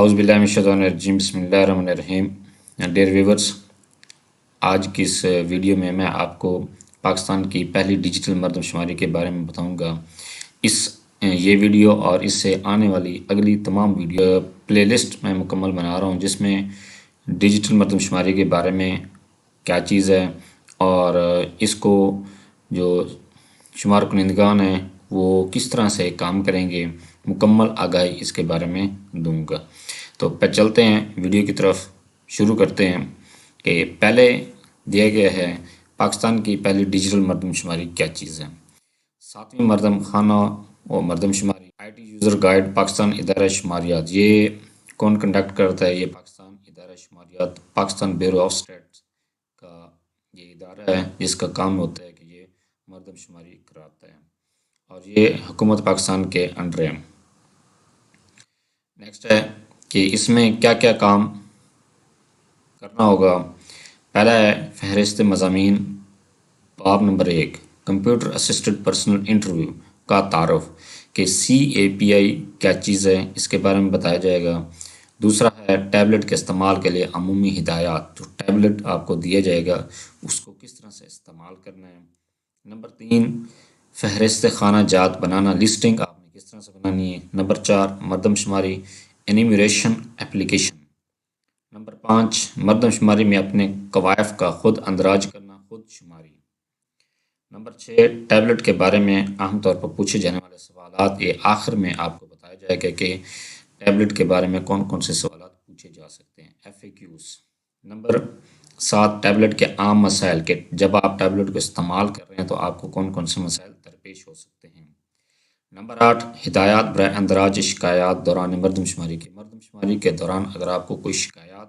اعوذ باللہ من الشیطان الرجیم بسم اللہ الرحمن الرحیم. ڈیئر ویورز، آج کی اس ویڈیو میں آپ کو پاکستان کی پہلی ڈیجیٹل مردم شماری کے بارے میں بتاؤں گا. یہ ویڈیو اور اس سے آنے والی اگلی تمام ویڈیو پلے لسٹ میں مکمل بنا رہا ہوں، جس میں ڈیجیٹل مردم شماری کے بارے میں کیا چیز ہے اور اس کو جو شمار کنندگان ہیں وہ کس طرح سے کام کریں گے، مکمل آگاہی اس کے بارے میں دوں گا. تو پہ چلتے ہیں ویڈیو کی طرف. شروع کرتے ہیں کہ پہلے دیا گیا ہے پاکستان کی پہلی ڈیجیٹل مردم شماری کیا چیز ہے. 7ویں مردم خانہ و مردم شماری I T user guide Pakistan ادارہ شماریات. یہ کون کنڈکٹ کرتا ہے؟ یہ پاکستان ادارہ شماریات، پاکستان بیورو آف اسٹیٹس کا یہ ادارہ ہے جس کا کام ہوتا ہے کہ یہ مردم شماری کراتا ہے اور یہ حکومت پاکستان کے انڈر ہے. نیکسٹ ہے کہ اس میں کیا کیا کام کرنا ہوگا. پہلا ہے فہرست مضامین. باب number 1 computer assisted personal interview کا تعارف، کہ CAPI کیا چیز ہے اس کے بارے میں بتایا جائے گا. دوسرا ہے ٹیبلٹ کے استعمال کے لیے عمومی ہدایات. جو ٹیبلٹ آپ کو دیا جائے گا اس کو کس طرح سے استعمال کرنا ہے. نمبر 3 فہرست خانہ جات بنانا، لسٹنگ آپ نے کس طرح سے بنانی ہے. نمبر 4 مردم شماری انیمیریشن اپلیکیشن. نمبر 5 مردم شماری میں اپنے قوائف کا خود اندراج کرنا، خود شماری. نمبر 6 ٹیبلٹ کے بارے میں عام طور پر پوچھے جانے والے سوالات. یہ آخر میں آپ کو بتایا جائے گا کہ ٹیبلٹ کے بارے میں کون کون سے سوالات پوچھے جا سکتے ہیں، FAQs. نمبر 7 ٹیبلٹ کے عام مسائل، کہ جب آپ ٹیبلٹ کو استعمال کر رہے ہیں تو آپ کو کون کون سے مسائل درپیش ہو سکتے ہیں. نمبر 8 ہدایات برائے اندراج شکایات دوران مردم شماری کے. مردم شماری کے دوران اگر آپ کو کوئی شکایات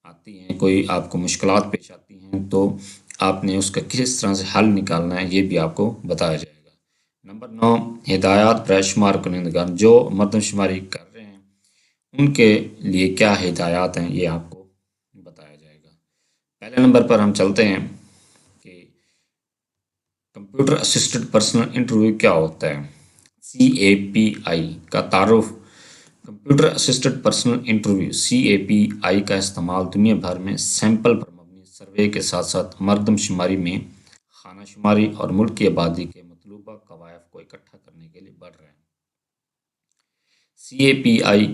آتی ہیں، کوئی آپ کو مشکلات پیش آتی ہیں، تو آپ نے اس کا کس طرح سے حل نکالنا ہے یہ بھی آپ کو بتایا جائے گا. نمبر 9 ہدایات برائے شمار کنندگان. جو مردم شماری کر رہے ہیں ان کے لیے کیا ہدایات ہیں یہ آپ کو بتایا جائے گا. پہلے نمبر پر ہم چلتے ہیں کہ کمپیوٹر اسسٹڈ پرسنل انٹرویو کیا ہوتا ہے. CAPI کا تعارف. Computer assisted personal interview CAPI کا استعمال دنیا بھر میں سیمپل پر مبنی سروے کے ساتھ ساتھ مردم شماری میں خانہ شماری اور ملک کی آبادی کے مطلوبہ قوائف کو اکٹھا کرنے کے لیے بڑھ رہے ہیں. CAPI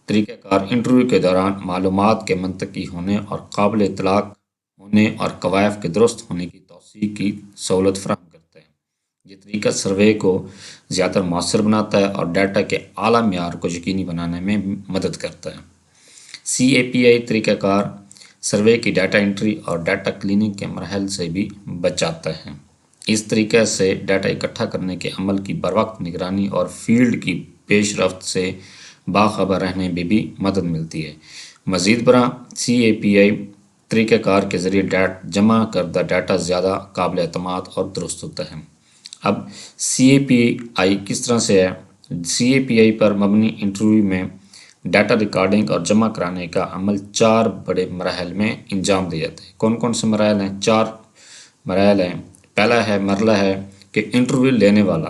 طریقہ کار انٹرویو کے دوران معلومات کے منطقی ہونے اور قابل اطلاق ہونے اور قوائف کے درست ہونے کی توثیق کی سہولت فراہم کرتا ہے. یہ طریقہ سروے کو زیادہ مؤثر بناتا ہے اور ڈیٹا کے اعلیٰ معیار کو یقینی بنانے میں مدد کرتا ہے. CAPI طریقہ کار سروے کی ڈیٹا انٹری اور ڈیٹا کلیننگ کے مراحل سے بھی بچاتا ہے. اس طریقے سے ڈیٹا اکٹھا کرنے کے عمل کی بروقت نگرانی اور فیلڈ کی پیش رفت سے باخبر رہنے میں بھی مدد ملتی ہے. مزید برآں CAPI طریقہ کار کے ذریعے جمع کردہ ڈیٹا زیادہ قابل اعتماد اور درست ہوتا ہے. اب CAPI کس طرح سے ہے. CAPI پر مبنی انٹرویو میں ڈیٹا ریکارڈنگ اور جمع کرانے کا عمل 4 بڑے مراحل میں انجام دیا جاتا ہے. کون کون سے مراحل ہیں؟ 4 مراحل ہیں. پہلا مرحلہ ہے کہ انٹرویو لینے والا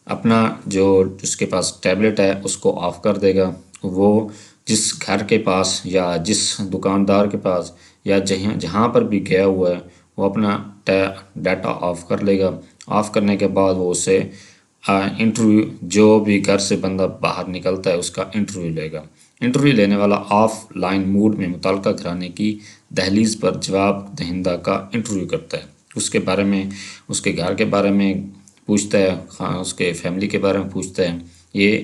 اپنا جو اس کے پاس ٹیبلٹ ہے اس کو آف کر دے گا. وہ جس گھر کے پاس یا جس دکاندار کے پاس یا جہاں پر بھی گیا ہوا ہے وہ اپنا ڈیٹا آف کر لے گا. آف کرنے کے بعد وہ اسے انٹرویو، جو بھی گھر سے بندہ باہر نکلتا ہے اس کا انٹرویو لے گا. انٹرویو لینے والا آف لائن موڈ میں متعلقہ گھرانے کی دہلیز پر جواب دہندہ کا انٹرویو کرتا ہے. اس کے بارے میں، اس کے گھر کے بارے میں پوچھتا ہے، اس کے فیملی کے بارے میں پوچھتا ہے. یہ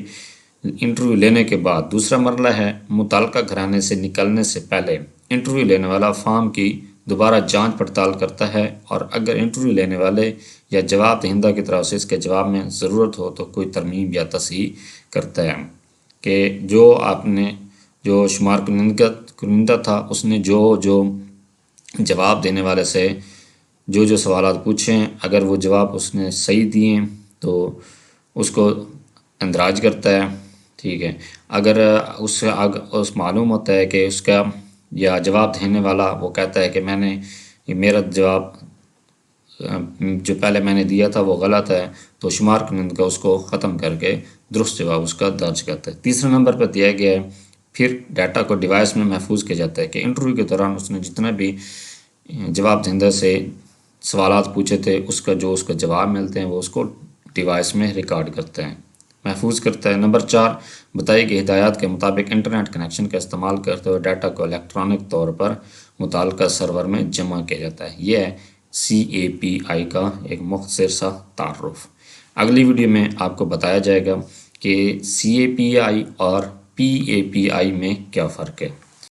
انٹرویو لینے کے بعد دوسرا مرحلہ ہے متعلقہ گھرانے سے نکلنے سے پہلے انٹرویو لینے والا فارم کی دوبارہ جانچ پڑتال کرتا ہے اور اگر انٹرویو لینے والے یا جواب دہندہ کی طرف سے اس کے جواب میں ضرورت ہو تو کوئی ترمیم یا تصحیح کرتا ہے کہ جو آپ نے جو شمار کنندہ تھا اس نے جو جواب دینے والے سے جو سوالات پوچھے ہیں، اگر وہ جواب اس نے صحیح دیے ہیں تو اس کو اندراج کرتا ہے. ٹھیک ہے. اگر اس معلوم ہوتا ہے کہ اس کا یا جواب دینے والا وہ کہتا ہے کہ میرا جواب جو پہلے میں نے دیا تھا وہ غلط ہے، تو شمار کنندگان اس کو ختم کر کے درست جواب اس کا درج کرتا ہے. تیسرے نمبر پر دیا گیا ہے پھر ڈیٹا کو ڈیوائس میں محفوظ کیا جاتا ہے کہ انٹرویو کے دوران اس نے جتنا بھی جواب دہندہ سے سوالات پوچھے تھے اس کا جواب ملتے ہیں وہ اس کو ڈیوائس میں ریکارڈ کرتے ہیں، محفوظ کرتا ہے۔ نمبر 4، بتائی گئی ہدایات کے مطابق انٹرنیٹ کنیکشن کا استعمال کرتے ہوئے ڈیٹا کو الیکٹرانک طور پر متعلقہ سرور میں جمع کیا جاتا ہے۔ یہ ہے CAPI کا ایک مختصر سا تعارف۔ اگلی ویڈیو میں آپ کو بتایا جائے گا کہ CAPI اور PAPI میں کیا فرق ہے۔